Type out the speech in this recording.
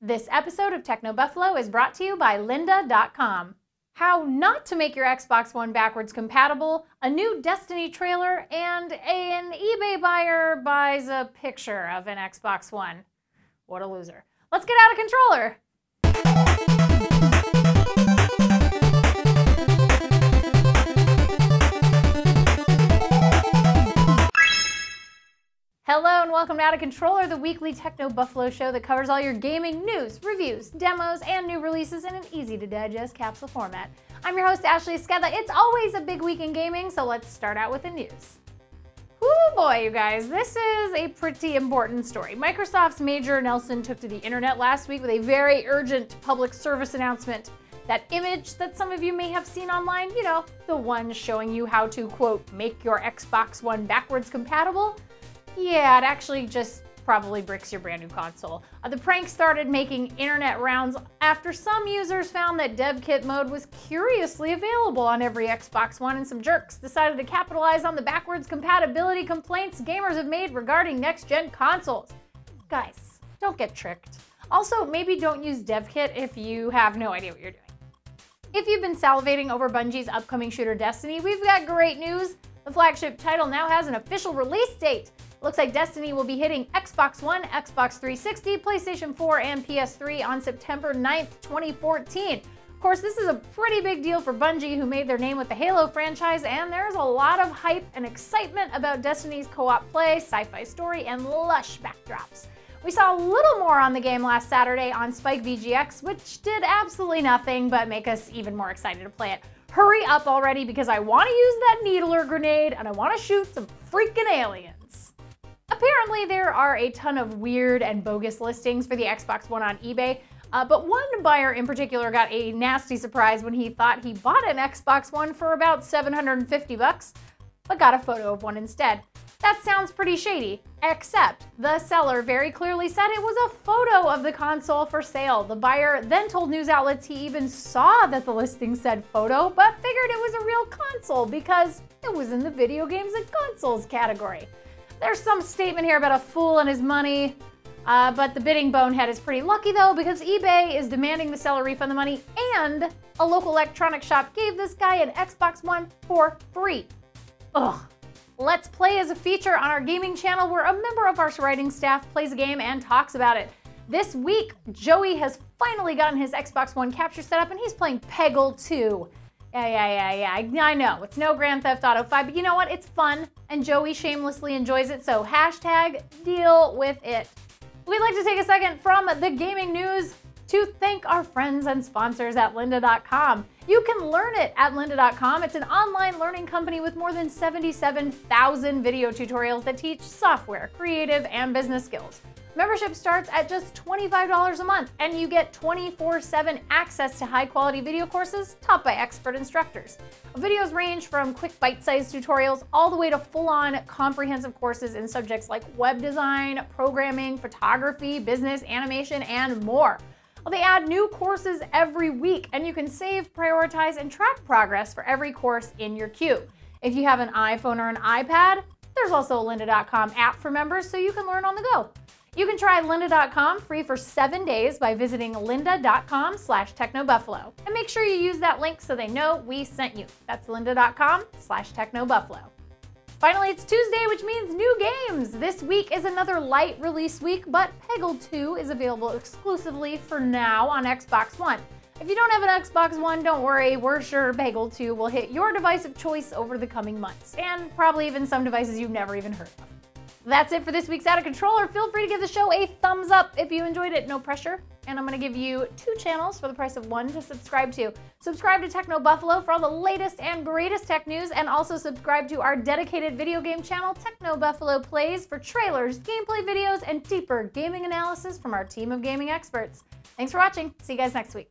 This episode of Techno Buffalo is brought to you by lynda.com. How not to make your Xbox One backwards compatible, a new Destiny trailer, and an eBay buyer buys a picture of an Xbox One. What a loser. Let's get out of controller. Hello and welcome to Out of Controller, the weekly Techno Buffalo show that covers all your gaming news, reviews, demos, and new releases in an easy-to-digest capsule format. I'm your host, Ashley Esqueda. It's always a big week in gaming, so let's start out with the news. Whoo boy, you guys, this is a pretty important story. Microsoft's Major Nelson took to the internet last week with a very urgent public service announcement. That image that some of you may have seen online, you know, the one showing you how to, quote, make your Xbox One backwards compatible. Yeah, it actually just probably bricks your brand new console. The prank started making internet rounds after some users found that dev kit mode was curiously available on every Xbox One, and some jerks decided to capitalize on the backwards compatibility complaints gamers have made regarding next-gen consoles. Guys, don't get tricked. Also, maybe don't use dev kit if you have no idea what you're doing. If you've been salivating over Bungie's upcoming shooter Destiny, we've got great news. The flagship title now has an official release date. Looks like Destiny will be hitting Xbox One, Xbox 360, PlayStation 4, and PS3 on September 9th, 2014. Of course, this is a pretty big deal for Bungie, who made their name with the Halo franchise, and there's a lot of hype and excitement about Destiny's co-op play, sci-fi story, and lush backdrops. We saw a little more on the game last Saturday on Spike VGX, which did absolutely nothing but make us even more excited to play it. Hurry up already, because I want to use that needler grenade, and I want to shoot some freaking aliens. Apparently, there are a ton of weird and bogus listings for the Xbox One on eBay, but one buyer in particular got a nasty surprise when he thought he bought an Xbox One for about $750, but got a photo of one instead. That sounds pretty shady, except the seller very clearly said it was a photo of the console for sale. The buyer then told news outlets he even saw that the listing said photo, but figured it was a real console because it was in the video games and consoles category. There's some statement here about a fool and his money, but the bidding bonehead is pretty lucky though, because eBay is demanding the seller refund the money, and a local electronics shop gave this guy an Xbox One for free. Ugh. Let's Play is a feature on our gaming channel where a member of our writing staff plays a game and talks about it. This week, Joey has finally gotten his Xbox One capture set up and he's playing Peggle 2. Yeah, I know, it's no Grand Theft Auto 5, but you know what, it's fun, and Joey shamelessly enjoys it, so hashtag deal with it. We'd like to take a second from the gaming news to thank our friends and sponsors at lynda.com. You can learn it at lynda.com. It's an online learning company with more than 77,000 video tutorials that teach software, creative, and business skills. Membership starts at just $25 a month, and you get 24/7 access to high-quality video courses taught by expert instructors. Videos range from quick bite-sized tutorials all the way to full-on comprehensive courses in subjects like web design, programming, photography, business, animation, and more. Well, they add new courses every week, and you can save, prioritize, and track progress for every course in your queue. If you have an iPhone or an iPad, there's also a lynda.com app for members so you can learn on the go. You can try lynda.com free for 7 days by visiting lynda.com/technobuffalo. And make sure you use that link so they know we sent you. That's lynda.com/technobuffalo. Finally, it's Tuesday, which means new games. This week is another light release week, but Peggle 2 is available exclusively for now on Xbox One. If you don't have an Xbox One, don't worry, we're sure Peggle 2 will hit your device of choice over the coming months, and probably even some devices you've never even heard of. That's it for this week's Out of Controller. Feel free to give the show a thumbs up if you enjoyed it, no pressure. And I'm gonna give you 2 channels for the price of 1 to subscribe to. Subscribe to Techno Buffalo for all the latest and greatest tech news, and also subscribe to our dedicated video game channel, Techno Buffalo Plays, for trailers, gameplay videos, and deeper gaming analysis from our team of gaming experts. Thanks for watching. See you guys next week.